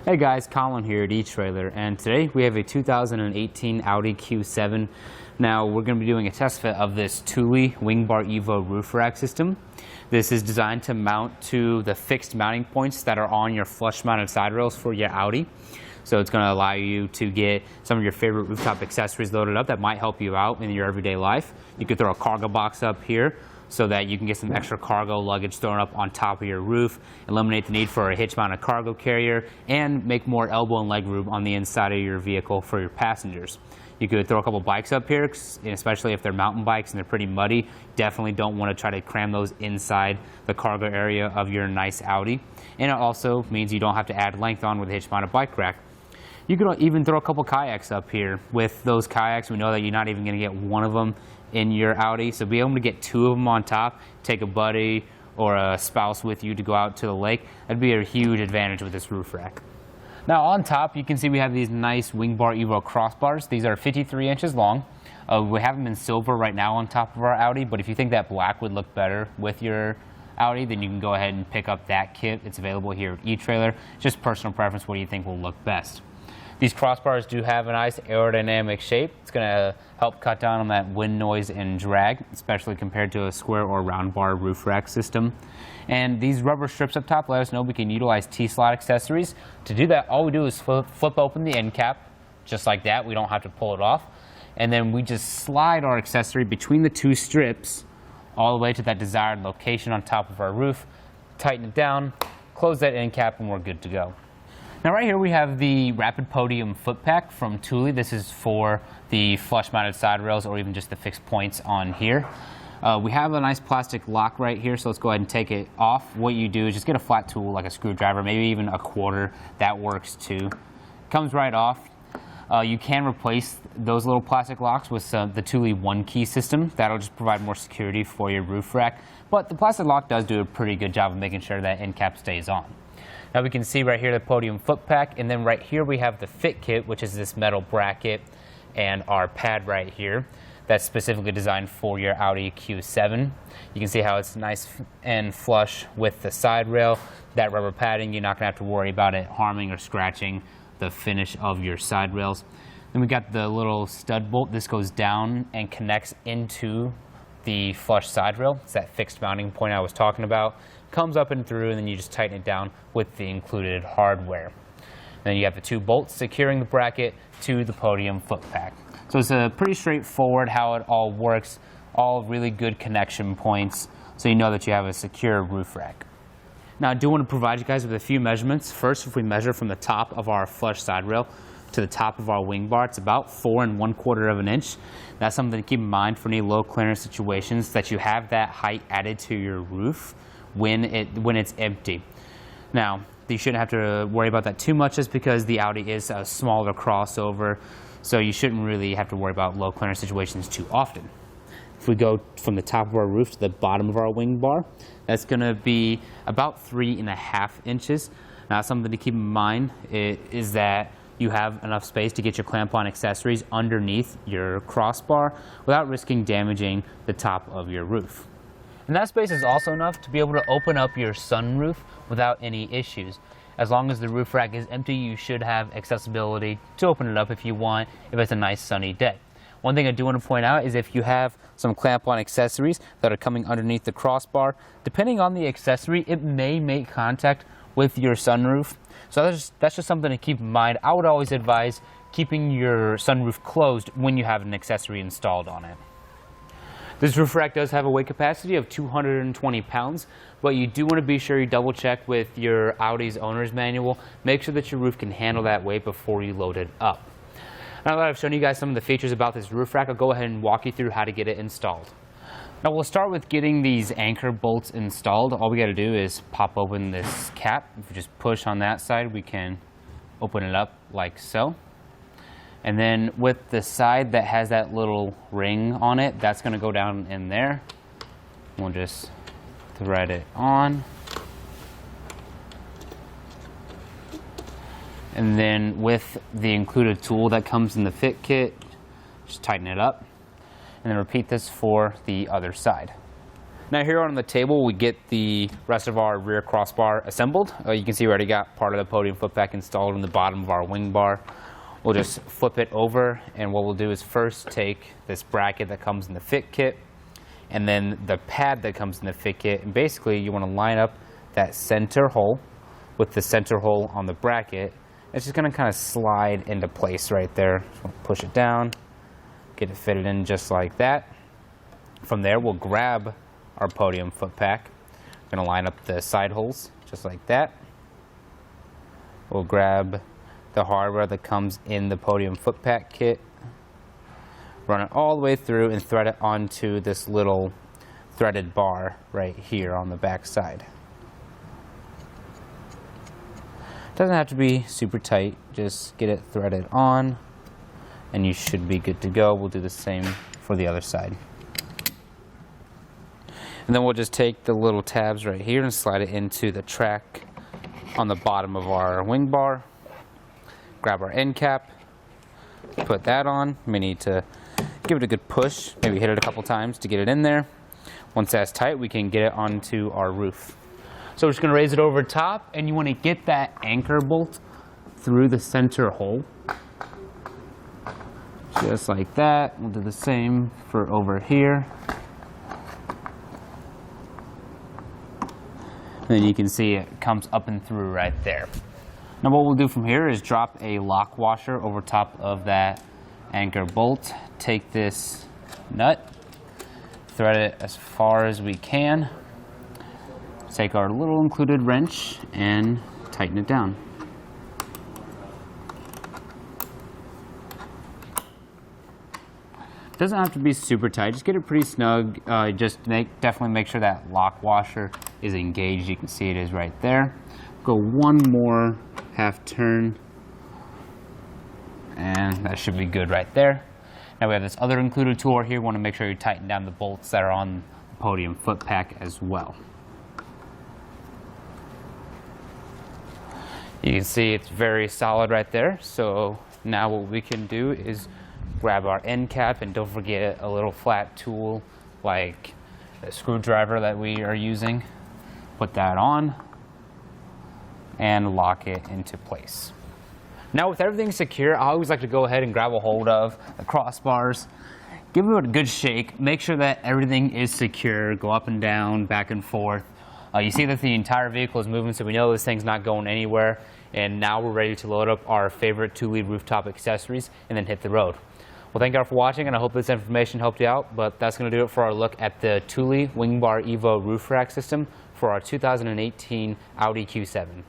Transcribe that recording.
Hey guys, Colin here at eTrailer, and today we have a 2018 Audi Q7. Now we're going to be doing a test fit of this Thule Wingbar Evo roof rack system. This is designed to mount to the fixed mounting points that are on your flush mounted side rails for your Audi. So it's going to allow you to get some of your favorite rooftop accessories loaded up that might help you out in your everyday life. You could throw a cargo box up here so that you can get some extra cargo luggage thrown up on top of your roof, eliminate the need for a hitch-mounted cargo carrier, and make more elbow and leg room on the inside of your vehicle for your passengers. You could throw a couple bikes up here, especially if they're mountain bikes and they're pretty muddy. Definitely don't want to try to cram those inside the cargo area of your nice Audi. And it also means you don't have to add length on with a hitch-mounted bike rack. You could even throw a couple kayaks up here. With those kayaks, we know that you're not even going to get one of them in your Audi, so be able to get two of them on top, take a buddy or a spouse with you to go out to the lake. That'd be a huge advantage with this roof rack. Now on top, you can see we have these nice Wingbar Evo crossbars. These are 53 inches long. We have them in silver right now on top of our Audi, but if you think that black would look better with your Audi, then you can go ahead and pick up that kit. It's available here at eTrailer. Just personal preference, what do you think will look best? These crossbars do have a nice aerodynamic shape. It's going to help cut down on that wind noise and drag, especially compared to a square or round bar roof rack system. And these rubber strips up top let us know we can utilize T-slot accessories. To do that, all we do is flip open the end cap, just like that. We don't have to pull it off. And then we just slide our accessory between the two strips all the way to that desired location on top of our roof. Tighten it down, close that end cap, and we're good to go. Now right here we have the Rapid Podium foot pack from Thule. This is for the flush mounted side rails or even just the fixed points on here. We have a nice plastic lock right here, so let's go ahead and take it off. What you do is just get a flat tool like a screwdriver, maybe even a quarter. That works too. Comes right off. You can replace those little plastic locks with the Thule one key system. That'll just provide more security for your roof rack. But the plastic lock does do a pretty good job of making sure that end cap stays on. Now we can see right here the Podium foot pack, and then right here we have the fit kit, which is this metal bracket and our pad right here that's specifically designed for your Audi Q7. You can see how it's nice and flush with the side rail. That rubber padding, you're not going to have to worry about it harming or scratching the finish of your side rails. Then we got the little stud bolt. This goes down and connects into the flush side rail. It's that fixed mounting point I was talking about. Comes up and through, and then you just tighten it down with the included hardware. And then you have the two bolts securing the bracket to the Podium foot pack. So it's pretty straightforward how it all works. All really good connection points, so you know that you have a secure roof rack. Now I do want to provide you guys with a few measurements. First, if we measure from the top of our flush side rail to the top of our wing bar, it's about 4 1/4 inches. That's something to keep in mind for any low clearance situations, that you have that height added to your roof when it's empty. Now, you shouldn't have to worry about that too much, just because the Audi is a smaller crossover, so you shouldn't really have to worry about low clearance situations too often. If we go from the top of our roof to the bottom of our wing bar, that's going to be about 3 1/2 inches. Now, something to keep in mind is that you have enough space to get your clamp-on accessories underneath your crossbar without risking damaging the top of your roof. And that space is also enough to be able to open up your sunroof without any issues. As long as the roof rack is empty, you should have accessibility to open it up if you want, if it's a nice sunny day. One thing I do want to point out is if you have some clamp-on accessories that are coming underneath the crossbar, depending on the accessory, it may make contact with your sunroof. So that's just something to keep in mind. I would always advise keeping your sunroof closed when you have an accessory installed on it. This roof rack does have a weight capacity of 220 pounds, but you do want to be sure you double check with your Audi's owner's manual. Make sure that your roof can handle that weight before you load it up. Now that I've shown you guys some of the features about this roof rack, I'll go ahead and walk you through how to get it installed. Now we'll start with getting these anchor bolts installed. All we got to do is pop open this cap. If we just push on that side, we can open it up like so. And then with the side that has that little ring on it, that's going to go down in there. We'll just thread it on. And then with the included tool that comes in the fit kit, just tighten it up. And then repeat this for the other side. Now here on the table, we get the rest of our rear crossbar assembled. You can see we already got part of the podium foot pack installed in the bottom of our wing bar. We'll just flip it over, and what we'll do is first take this bracket that comes in the fit kit, and then the pad that comes in the fit kit, and basically you want to line up that center hole with the center hole on the bracket. It's just going to kind of slide into place right there. So we'll push it down, get it fitted in just like that. From there, we'll grab our podium foot pack. We're going to line up the side holes just like that. We'll grab the hardware that comes in the podium foot pack kit, run it all the way through and thread it onto this little threaded bar right here on the back side. Doesn't have to be super tight, just get it threaded on and you should be good to go. We'll do the same for the other side. And then we'll just take the little tabs right here and slide it into the track on the bottom of our wing bar. Grab our end cap, put that on. We may need to give it a good push, maybe hit it a couple times to get it in there. Once that's tight, we can get it onto our roof. So we're just going to raise it over top, and you want to get that anchor bolt through the center hole. Just like that. We'll do the same for over here. And then you can see it comes up and through right there. Now what we'll do from here is drop a lock washer over top of that anchor bolt. Take this nut, thread it as far as we can. Take our little included wrench and tighten it down. Doesn't have to be super tight, just get it pretty snug. Definitely make sure that lock washer is engaged. You can see it is right there. Go one more half turn, and that should be good right there. Now we have this other included tool here. We want to make sure you tighten down the bolts that are on the podium foot pack as well. You can see it's very solid right there. So now what we can do is grab our end cap, and don't forget a little flat tool like the screwdriver that we are using. Put that on and lock it into place. Now with everything secure, I always like to go ahead and grab a hold of the crossbars, give it a good shake, make sure that everything is secure, go up and down, back and forth. You see that the entire vehicle is moving, so we know this thing's not going anywhere. And now we're ready to load up our favorite Thule rooftop accessories and then hit the road. Well, thank you all for watching, and I hope this information helped you out. But that's going to do it for our look at the Thule Wingbar Evo roof rack system for our 2018 Audi Q7.